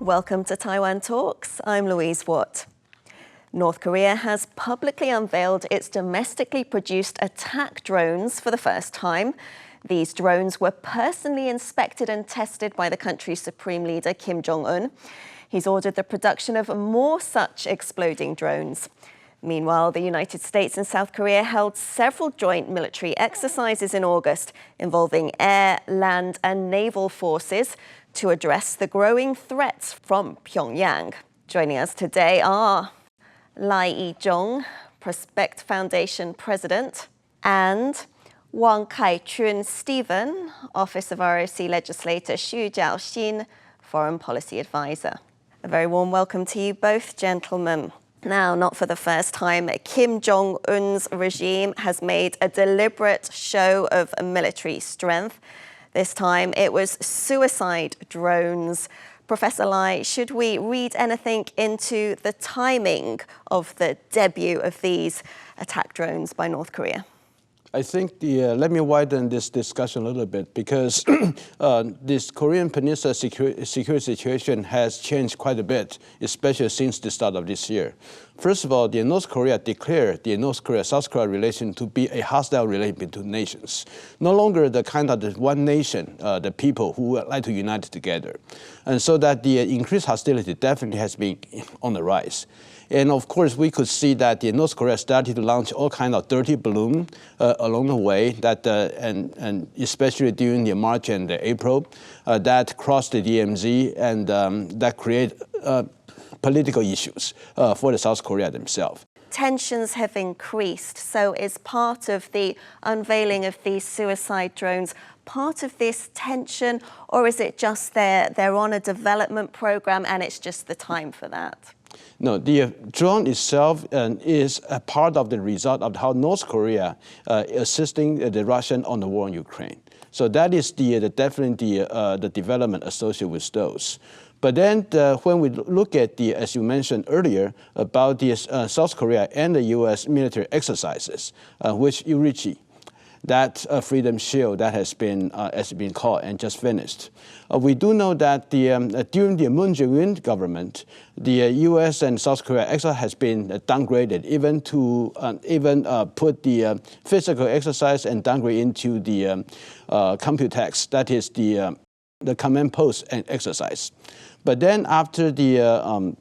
Welcome to Taiwan Talks. I'm Louise Watt. North Korea has publicly unveiled its domestically produced attack drones for the first time. These drones were personally inspected and tested by the country's supreme leader, Kim Jong-un. He's ordered the production of more such exploding drones. Meanwhile, the United States and South Korea held several joint military exercises in August involving air, land, and naval forces to address the growing threats from Pyongyang. Joining us today are Lai I-chung, Prospect Foundation President, and Wang Kai-chun Stephen, Office of R.O.C. Legislator Chiao-hsin, Foreign Policy Advisor. A very warm welcome to you both, gentlemen. Now, not for the first time, Kim Jong-un's regime has made a deliberate show of military strength. This time it was suicide drones. Professor Lai, should we read anything into the timing of the debut of these attack drones by North Korea? I think let me widen this discussion a little bit because this Korean Peninsula security situation has changed quite a bit, especially since the start of this year. First of all, North Korea declared the North Korea-South Korea relation to be a hostile relation between nations. No longer the kind of the one nation, the people who would like to unite together. And so that the increased hostility definitely has been on the rise. And of course, we could see that North Korea started to launch all kinds of dirty balloons along the way, that and especially during the March and the April, that crossed the DMZ and that create political issues for the South Korea themselves. Tensions have increased, so is part of the unveiling of these suicide drones part of this tension, or is it just they're on a development program and it's just the time for that? No, the drone itself is a part of the result of how North Korea assisting the Russian on the war in Ukraine. So that is definitely the development associated with those. But then when we look at as you mentioned earlier, about the South Korea and the U.S. military exercises, which Urichi, that Freedom Shield that has been called and just finished. We do know that during the Moon Jae-in government, the U.S. and South Korea exercise has been downgraded, even to put the physical exercise and downgrade into the Computex, that is the command post and exercise. But then after the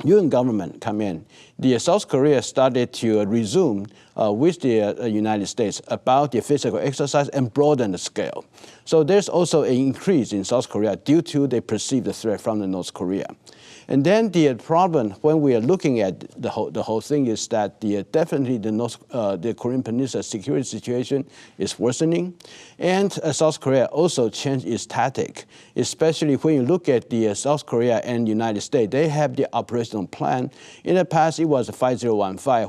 UN government come in, the South Korea started to resume with the United States about the physical exercise and broaden the scale. So there's also an increase in South Korea due to they perceive the threat from the North Korea. And then the problem when we are looking at the whole thing is that definitely the Korean Peninsula security situation is worsening, and South Korea also changed its tactic, especially when you look at the South Korea and United States. They have the operational plan. In the past, it was 5015,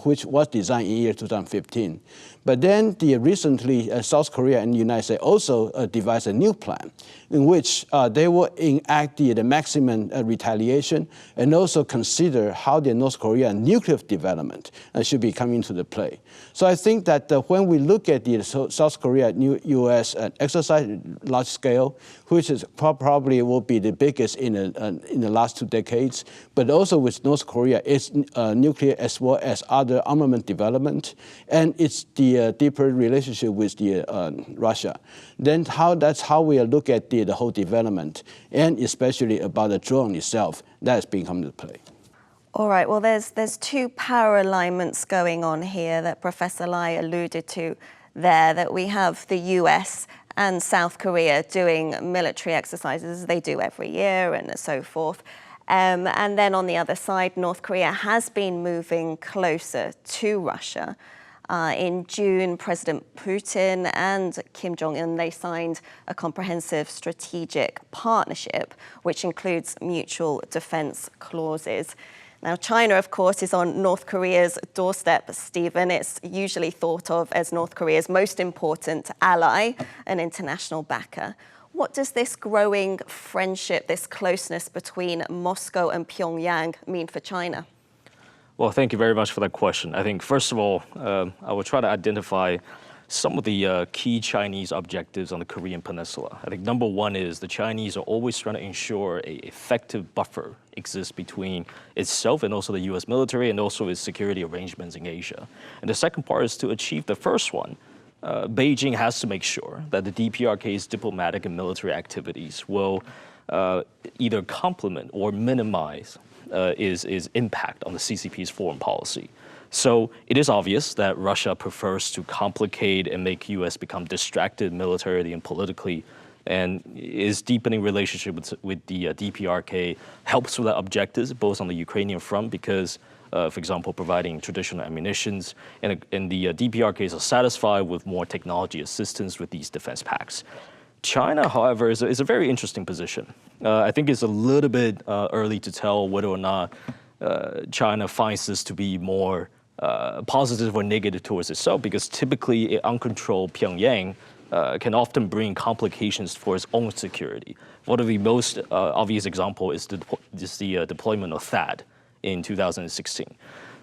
which was designed in year 2015. But then recently, South Korea and the United States also devised a new plan in which they will enact the maximum retaliation and also consider how the North Korean nuclear development should be coming into the play. So I think that when we look at the South Korea U.S. exercise large scale, which is probably will be the biggest in the last 2 decades, but also with North Korea, its nuclear as well as other armament development, and it's the deeper relationship with the Russia. Then that's how we look at the whole development, and especially about the drone itself that has been coming to play. All right, well, there's two power alignments going on here that Professor Lai alluded to there, that we have the US and South Korea doing military exercises as they do every year and so forth. And then on the other side, North Korea has been moving closer to Russia. In June, President Putin and Kim Jong-un, they signed a comprehensive strategic partnership, which includes mutual defense clauses. Now, China, of course, is on North Korea's doorstep, Stephen. It's usually thought of as North Korea's most important ally and international backer. What does this growing friendship, this closeness between Moscow and Pyongyang mean for China? Well, thank you very much for that question. I think, first of all, I will try to identify some of the key Chinese objectives on the Korean Peninsula. I think number one is the Chinese are always trying to ensure an effective buffer exists between itself and also the U.S. military and also its security arrangements in Asia. And the second part is to achieve the first one. Beijing has to make sure that the DPRK's diplomatic and military activities will either complement or minimize its impact on the CCP's foreign policy. So it is obvious that Russia prefers to complicate and make U.S. become distracted militarily and politically, and is deepening relationship with the DPRK helps with that objectives, both on the Ukrainian front because, for example, providing traditional ammunitions, and the DPRKs are satisfied with more technology assistance with these defense pacts. China, however, is a very interesting position. I think it's a little bit early to tell whether or not China finds this to be more positive or negative towards itself, because typically an uncontrolled Pyongyang can often bring complications for its own security. One of the most obvious example is the deployment of THAAD in 2016.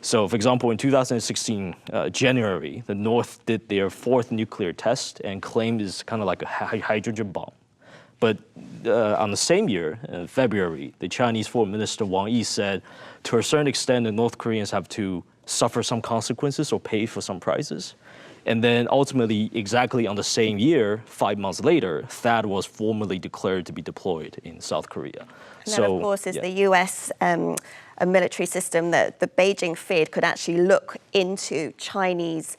So, for example, in 2016, January, the North did their fourth nuclear test and claimed it's kind of like a hydrogen bomb. But on the same year, in February, the Chinese Foreign Minister Wang Yi said, to a certain extent, the North Koreans have to suffer some consequences or pay for some prices. And then ultimately, exactly on the same year, 5 months later, THAAD was formally declared to be deployed in South Korea. And that, of course, is the U.S. A military system that the Beijing feared could actually look into China's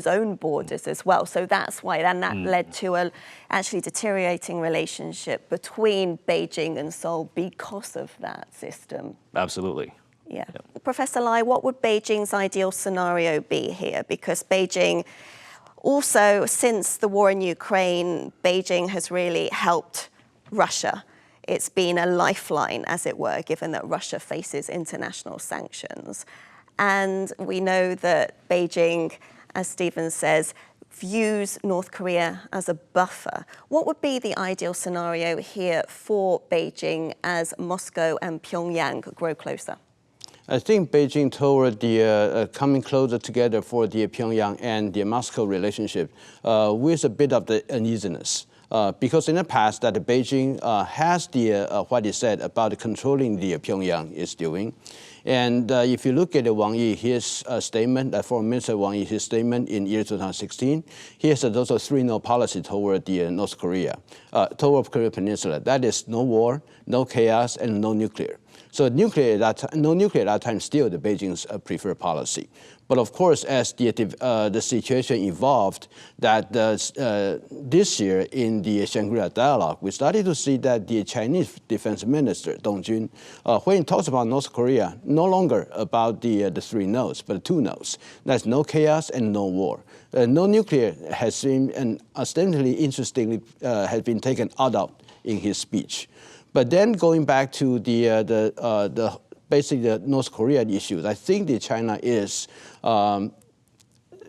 own borders as well. So that's why, then that led to a actually deteriorating relationship between Beijing and Seoul because of that system. Absolutely. Yeah. Professor Lai, what would Beijing's ideal scenario be here? Because Beijing also, since the war in Ukraine, Beijing has really helped Russia. It's been a lifeline, as it were, given that Russia faces international sanctions. And we know that Beijing, as Stephen says, views North Korea as a buffer. What would be the ideal scenario here for Beijing as Moscow and Pyongyang grow closer? I think Beijing toward the coming closer together for the Pyongyang and the Moscow relationship with a bit of the uneasiness. Because in the past that Beijing has the what he said about controlling the Pyongyang is doing. And if you look at Wang Yi, his statement, Foreign Minister Wang Yi, his statement in year 2016, he has also 3-no policy toward the North Korea, toward Korean Peninsula. That is no war, no chaos, and no nuclear. So no nuclear at that time still the Beijing's preferred policy. But of course, as the situation evolved, that this year in the Shangri-La dialogue, we started to see that the Chinese Defense Minister, Dong Jun, when he talks about North Korea, no longer about the 3 no's, but 2 no's. That's no chaos and no war. No nuclear has been, and ostensibly, interestingly, has been taken out of in his speech. But then going back to basically the North Korean issues, I think that China is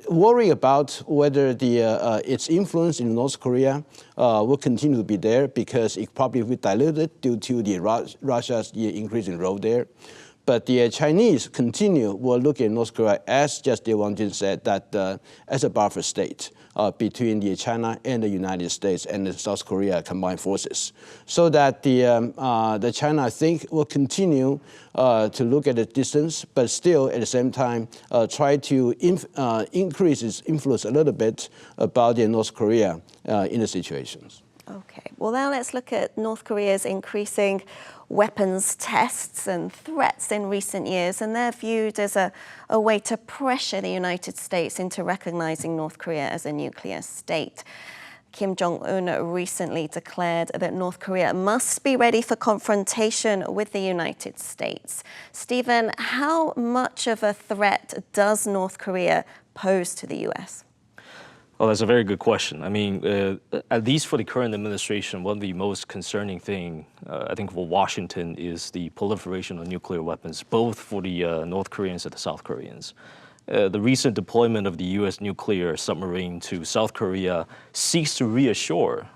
worried about whether its influence in North Korea will continue to be there, because it probably will dilute it due to the Russia's increasing role there. But the Chinese will look at North Korea as, just Wang Jun said, that as a buffer state between China and the United States and the South Korea combined forces. So that the China, I think, will continue to look at the distance, but still at the same time try to increase its influence a little bit about North Korea in the situations. Okay, well now let's look at North Korea's increasing weapons tests and threats in recent years, and they're viewed as a way to pressure the United States into recognizing North Korea as a nuclear state. Kim Jong-un recently declared that North Korea must be ready for confrontation with the United States. Stephen, how much of a threat does North Korea pose to the US? Well, that's a very good question. I mean, at least for the current administration, one of the most concerning thing, I think, for Washington is the proliferation of nuclear weapons, both for the North Koreans and the South Koreans. The recent deployment of the U.S. nuclear submarine to South Korea seeks to reassure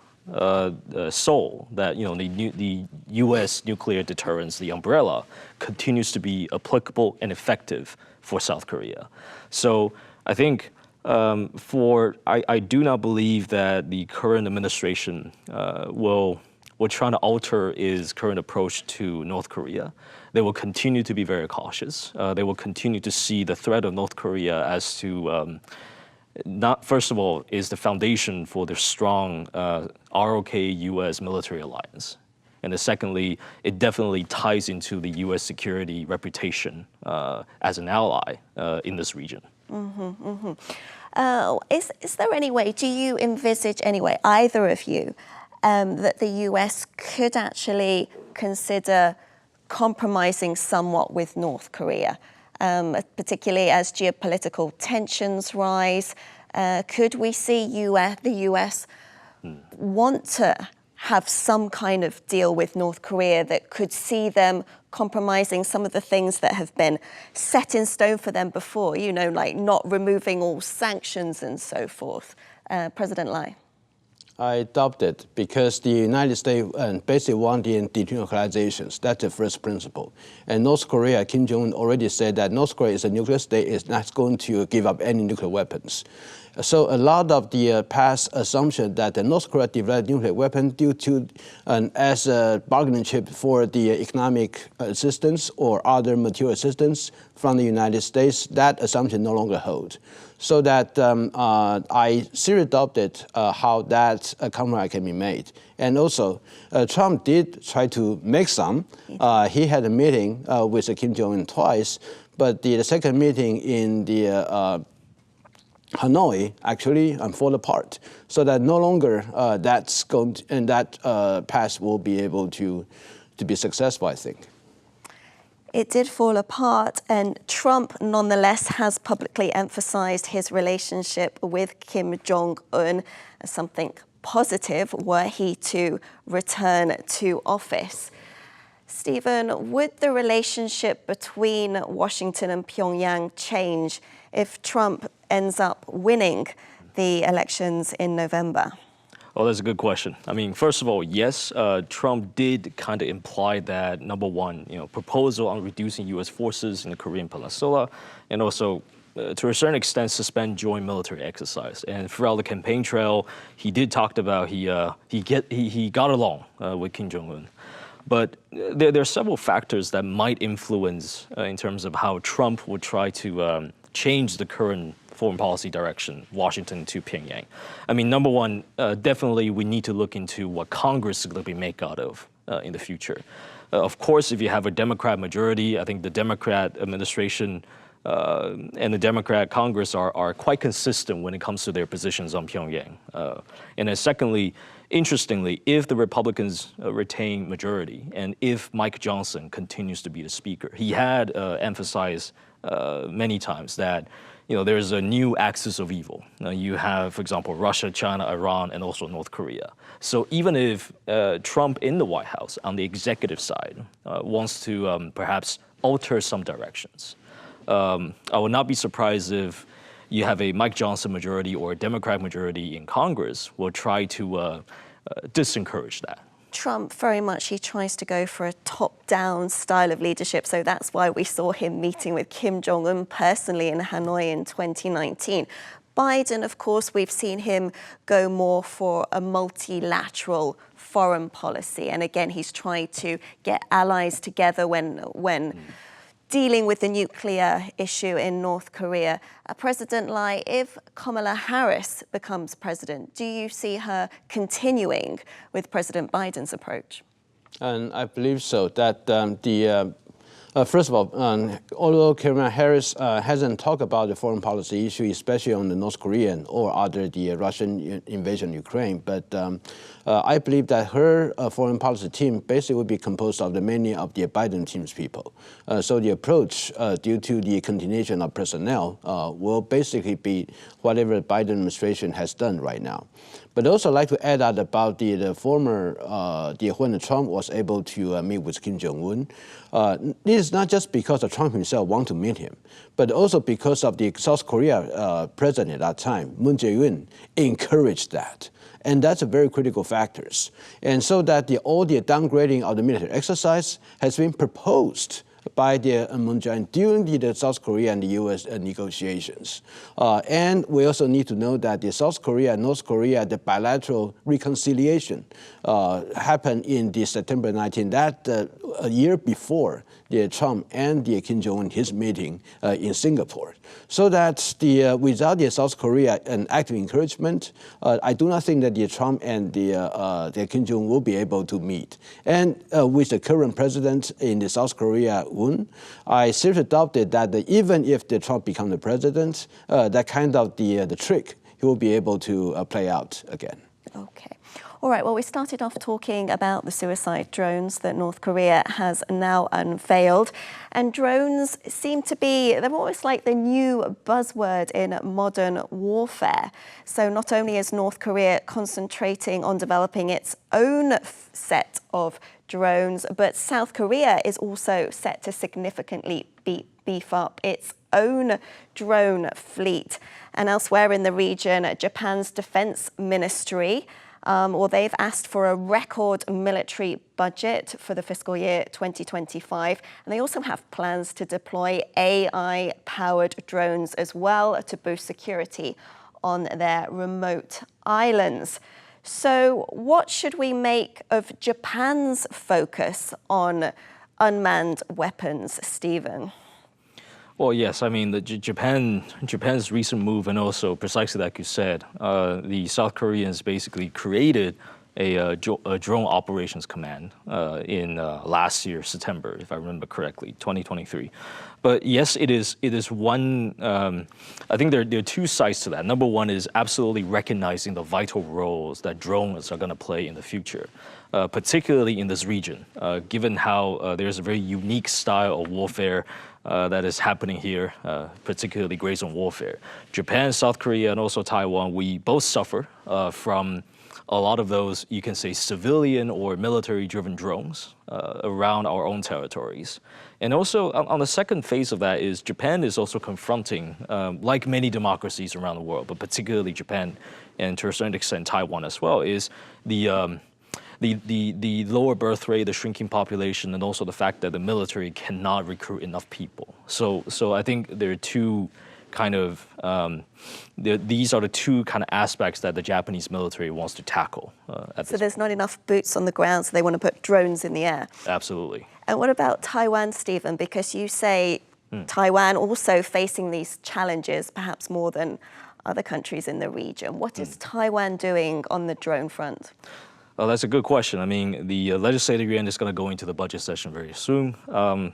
Seoul that the U.S. nuclear deterrence, the umbrella, continues to be applicable and effective for South Korea. So I think I do not believe that the current administration will try to alter its current approach to North Korea. They will continue to be very cautious. They will continue to see the threat of North Korea as to not, first of all, is the foundation for the strong R.O.C. U.S. military alliance. And then secondly, it definitely ties into the U.S. security reputation as an ally in this region. Is there any way, do you envisage anyway, either of you, that the US could actually consider compromising somewhat with North Korea, particularly as geopolitical tensions rise? Could we see the US want to have some kind of deal with North Korea that could see them compromising some of the things that have been set in stone for them before, you know, like not removing all sanctions and so forth? President Lai. I doubt it, because the United States basically want the denuclearizations. That's the first principle. And North Korea, Kim Jong-un already said that North Korea is a nuclear state, is not going to give up any nuclear weapons. So a lot of the past assumption that the North Korea developed nuclear weapon due to as a bargaining chip for the economic assistance or other material assistance from the United States, that assumption no longer holds. So that I seriously doubted how that compromise can be made. And also, Trump did try to make some. He had a meeting with Kim Jong-un twice, but the second meeting in the Hanoi actually fall apart, so that no longer that's going to, and that path will be able to be successful, I think. It did fall apart, and Trump nonetheless has publicly emphasized his relationship with Kim Jong-un as something positive were he to return to office. Stephen, would the relationship between Washington and Pyongyang change if Trump ends up winning the elections in November? Oh, that's a good question. I mean, first of all, yes, Trump did kind of imply that, number one, proposal on reducing U.S. forces in the Korean Peninsula, and also, to a certain extent, suspend joint military exercise. And throughout the campaign trail, he did talk about he got along with Kim Jong-un. But there are several factors that might influence in terms of how Trump would try to change the current foreign policy direction, Washington to Pyongyang. I mean, number one, definitely we need to look into what Congress is going to be made out of in the future. Of course, if you have a Democrat majority, I think the Democrat administration and the Democrat Congress are quite consistent when it comes to their positions on Pyongyang. And then secondly, interestingly, if the Republicans retain majority and if Mike Johnson continues to be the speaker, he had emphasized many times that there's a new axis of evil. You have, for example, Russia, China, Iran, and also North Korea. So even if Trump in the White House on the executive side wants to perhaps alter some directions, I would not be surprised if you have a Mike Johnson majority or a Democratic majority in Congress will try to disencourage that. Trump very much, he tries to go for a top-down style of leadership. So that's why we saw him meeting with Kim Jong-un personally in Hanoi in 2019. Biden, of course, we've seen him go more for a multilateral foreign policy. And again, he's tried to get allies together when dealing with the nuclear issue in North Korea. President Lai, if Kamala Harris becomes president, do you see her continuing with President Biden's approach? And I believe so, that first of all, although Kamala Harris hasn't talked about the foreign policy issue, especially on the North Korean or other the Russian invasion of Ukraine, but I believe that her foreign policy team basically will be composed of many of the Biden team's people. So the approach, due to the continuation of personnel, will basically be whatever the Biden administration has done right now. But also I'd like to add out about the former, when Trump was able to meet with Kim Jong-un. This is not just because Trump himself wanted to meet him, but also because of the South Korea president at that time, Moon Jae-in, encouraged that. And that's a very critical factors. And so that all the downgrading of the military exercise has been proposed by the Moon Jae-in during the South Korea and the U.S. negotiations. And we also need to know that the South Korea and North Korea, the bilateral reconciliation happened in the September 19, that a year before the Trump and the Kim Jong-un, his meeting in Singapore. So that without the South Korea an active encouragement, I do not think that the Trump and the Kim Jong-un will be able to meet. And with the current president in the South Korea, Moon, I seriously doubted that even if the Trump becomes the president, that kind of the trick he will be able to play out again. Okay. All right, well, we started off talking about the suicide drones that North Korea has now unveiled. And drones seem to be, they're almost like the new buzzword in modern warfare. So not only is North Korea concentrating on developing its own set of drones, but South Korea is also set to significantly beef up its own drone fleet. And elsewhere in the region, Japan's defense ministry, they've asked for a record military budget for the fiscal year 2025. And they also have plans to deploy AI-powered drones as well to boost security on their remote islands. So what should we make of Japan's focus on unmanned weapons, Stephen? Well, yes, I mean, Japan's recent move, and also precisely like you said, the South Koreans basically created a drone operations command in last year, September, if I remember correctly, 2023. But yes, it is one, I think there are two sides to that. Number one is absolutely recognizing the vital roles that drones are going to play in the future, particularly in this region, given how there's a very unique style of warfare that is happening here, particularly gray zone warfare. Japan, South Korea, and also Taiwan, we both suffer from a lot of those, you can say, civilian or military-driven drones around our own territories. And also, on the second phase of that is Japan is also confronting, like many democracies around the world, but particularly Japan, and to a certain extent Taiwan as well, is the lower birth rate, the shrinking population, and also the fact that the military cannot recruit enough people. So I think there are two kind of, these are the two kind of aspects that the Japanese military wants to tackle. So there's not enough boots on the ground, so they want to put drones in the air. Absolutely. And what about Taiwan, Stephen? Because you say Taiwan also facing these challenges, perhaps more than other countries in the region. What is Taiwan doing on the drone front? Well, that's a good question. I mean, the Legislator Yuan is going to go into the budget session very soon.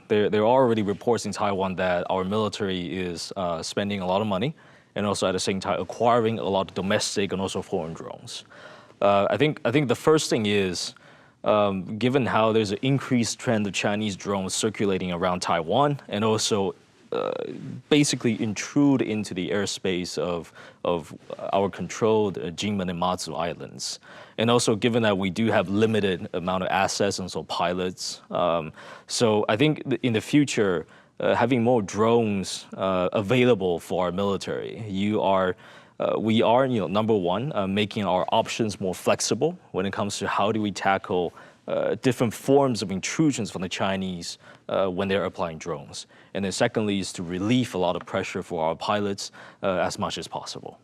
There are already reports in Taiwan that our military is spending a lot of money and also at the same time acquiring a lot of domestic and also foreign drones. I think the first thing is, given how there's an increased trend of Chinese drones circulating around Taiwan and also basically intrude into the airspace of our controlled Jinmen and Matsu Islands. And also given that we do have limited amount of assets and so pilots. So I think in the future, having more drones available for our military, we are, number one, making our options more flexible when it comes to how do we tackle different forms of intrusions from the Chinese when they're applying drones. And then secondly is to relieve a lot of pressure for our pilots as much as possible.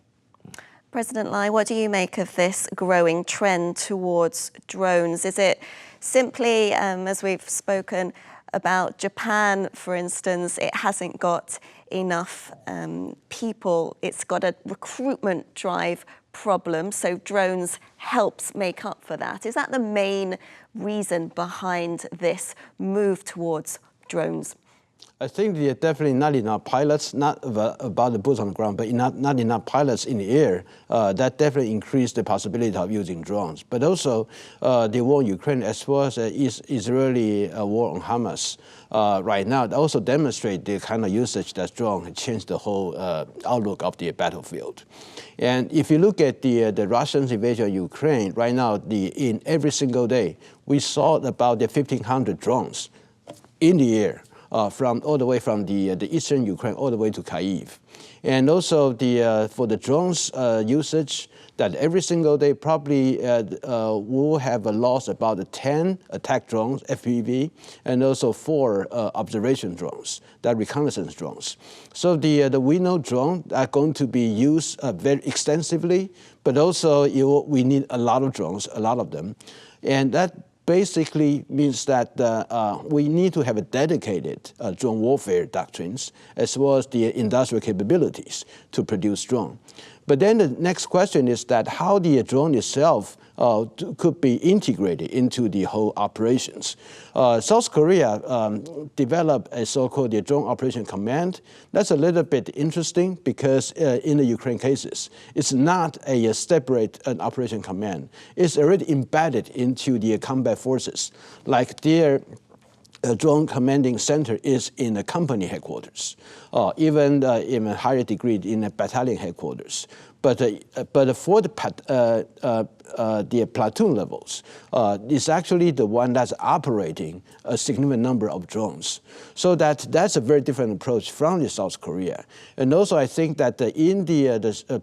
President Lai, what do you make of this growing trend towards drones? Is it simply, as we've spoken about Japan, for instance, it hasn't got enough people, it's got a recruitment drive problem, so drones helps make up for that. Is that the main reason behind this move towards drones? I think there are definitely not enough pilots, not about the boots on the ground, but not enough pilots in the air. That definitely increased the possibility of using drones. But also the war in Ukraine as well as Israeli war on Hamas right now also demonstrate the kind of usage that drone has changed the whole outlook of the battlefield. And if you look at the Russian invasion of Ukraine, right now in every single day, we saw about the 1,500 drones in the air. From all the way from the eastern Ukraine all the way to Kyiv. And also for the drones usage, that every single day probably will have a loss about 10 attack drones, FPV, and also 4 observation drones, that reconnaissance drones. So the we know drones are going to be used very extensively, but also we need a lot of drones, a lot of them. And that basically means that we need to have a dedicated drone warfare doctrines as well as the industrial capabilities to produce drone. But then the next question is that how the drone itself could be integrated into the whole operations. South Korea developed a so-called Drone Operation Command. That's a little bit interesting because in the Ukraine cases, it's not a separate operation command. It's already embedded into the combat forces, like their drone commanding center is in the company headquarters, even in a higher degree in a battalion headquarters. But for the platoon levels, it's actually the one that's operating a significant number of drones. So that's a very different approach from the South Korea. And also I think that in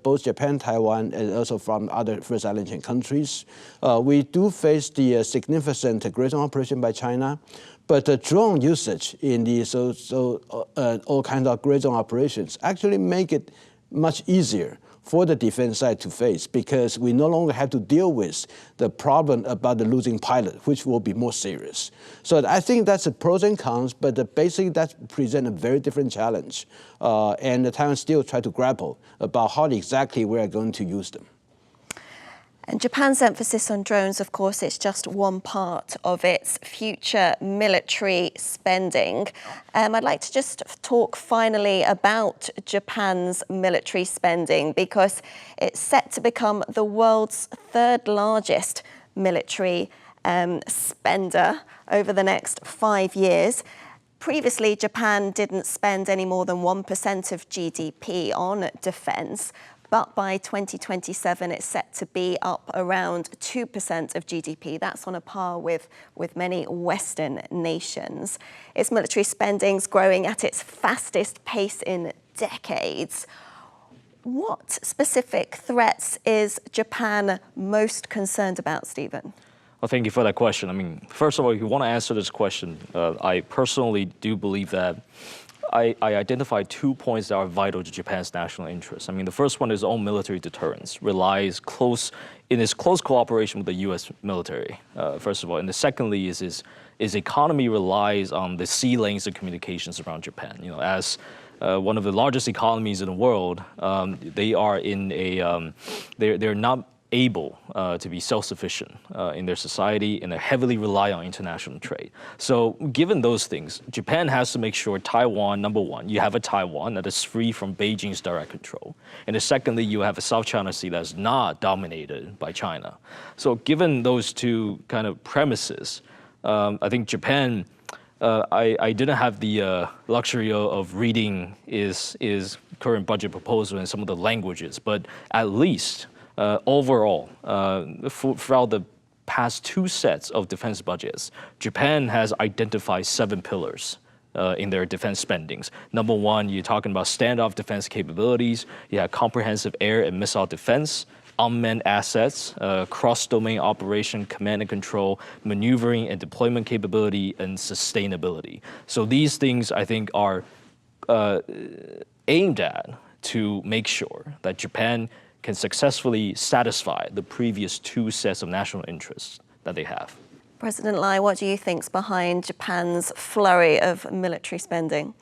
both Japan, Taiwan, and also from other First Island chain countries, we do face the significant gray zone operation by China. But the drone usage in the all kinds of gray zone operations actually make it much easier for the defense side to face, because we no longer have to deal with the problem about the losing pilot, which will be more serious. So I think that's the pros and cons, but basically that presents a very different challenge. And the Taiwan still try to grapple about how exactly we are going to use them. And Japan's emphasis on drones, of course, it's just one part of its future military spending. I'd like to just talk finally about Japan's military spending, because it's set to become the world's 3rd largest military spender over the next 5 years. Previously, Japan didn't spend any more than 1% of GDP on defense. But by 2027, it's set to be up around 2% of GDP. That's on a par with many Western nations. Its military spending's growing at its fastest pace in decades. What specific threats is Japan most concerned about, Stephen? Well, thank you for that question. I mean, first of all, if you want to answer this question, I personally do believe that I identify 2 points that are vital to Japan's national interest. I mean, the first one is own military deterrence, relies in its close cooperation with the U.S. military, first of all. And the secondly is its economy relies on the sea lanes of communications around Japan. You know, as one of the largest economies in the world, they are in a, they're not able to be self-sufficient in their society, and they heavily rely on international trade. So given those things, Japan has to make sure Taiwan, number one, you have a Taiwan that is free from Beijing's direct control. And secondly, you have a South China Sea that's not dominated by China. So given those two kind of premises, I think Japan, I didn't have the luxury of reading is current budget proposal in some of the languages, but at least overall, throughout the past 2 sets of defense budgets, Japan has identified 7 pillars in their defense spendings. Number one, you're talking about standoff defense capabilities. You have comprehensive air and missile defense, unmanned assets, cross-domain operation, command and control, maneuvering and deployment capability, and sustainability. So these things, I think, are aimed at to make sure that Japan can successfully satisfy the previous 2 sets of national interests that they have. President Lai, what do you think's behind Japan's flurry of military spending?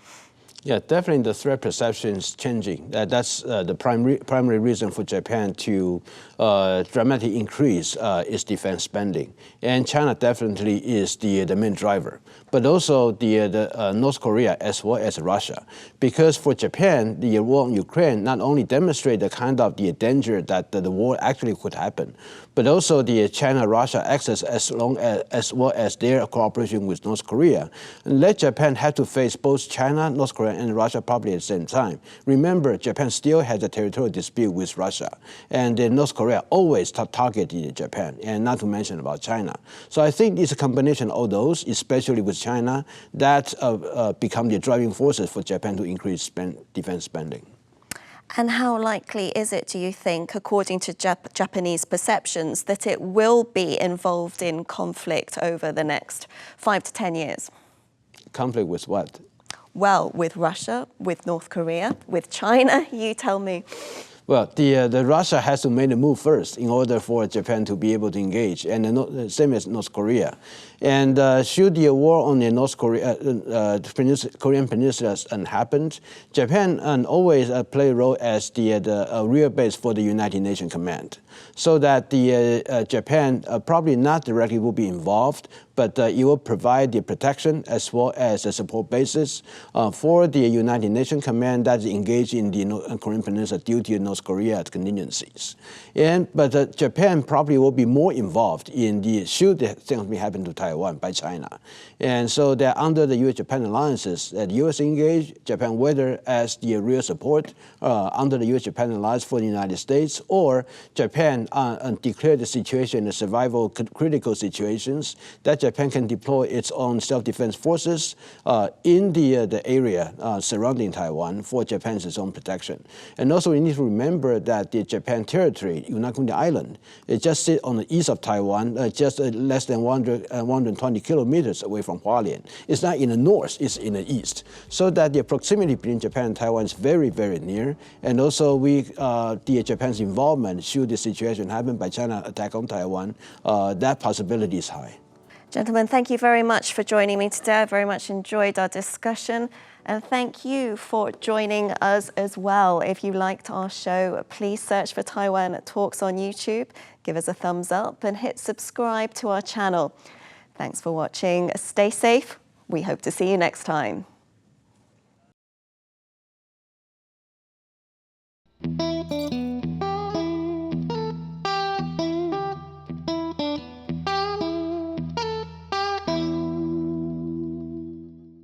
Yeah, definitely the threat perception is changing. That's the primary reason for Japan to dramatically increase its defense spending. And China definitely is the main driver, but also the North Korea as well as Russia. Because for Japan, the war in Ukraine not only demonstrates the kind of the danger that the war actually could happen, but also the China-Russia axis as well as their cooperation with North Korea, and let Japan have to face both China, North Korea, and Russia probably at the same time. Remember, Japan still has a territorial dispute with Russia, and North Korea always targeted Japan, and not to mention about China. So I think it's a combination of those, especially with China, that become the driving forces for Japan to increase defense spending. And how likely is it, do you think, according to Japanese perceptions, that it will be involved in conflict over the next 5 to 10 years? Conflict with what? Well, with Russia, with North Korea, with China, you tell me. Well, the Russia has to make a move first in order for Japan to be able to engage, and the same as North Korea. And should the war on the Korean Peninsula happen, Japan always play a role as the real base for the United Nations Command, so that the Japan probably not directly will be involved, but it will provide the protection as well as the support basis for the United Nations Command that is engaged in the Korean Peninsula due to North Korea's contingencies. But Japan probably will be more involved in the should something happen to Taiwan by China. And so that under the U.S.-Japan alliances, the U.S. engaged, Japan whether as the real support under the U.S.-Japan alliance for the United States, or Japan declare the situation, the survival critical situations, that Japan can deploy its own self-defense forces in the area surrounding Taiwan for Japan's own protection. And also we need to remember that the Japan territory, Yonaguni Island, it just sits on the east of Taiwan, just less than 120 kilometers away from Hualien. It's not in the north, it's in the east. So that the proximity between Japan and Taiwan is very, very near. And also the Japan's involvement, should the situation happen by China attack on Taiwan, that possibility is high. Gentlemen, thank you very much for joining me today. I very much enjoyed our discussion. And thank you for joining us as well. If you liked our show, please search for Taiwan Talks on YouTube, give us a thumbs up and hit subscribe to our channel. Thanks for watching. Stay safe. We hope to see you next time.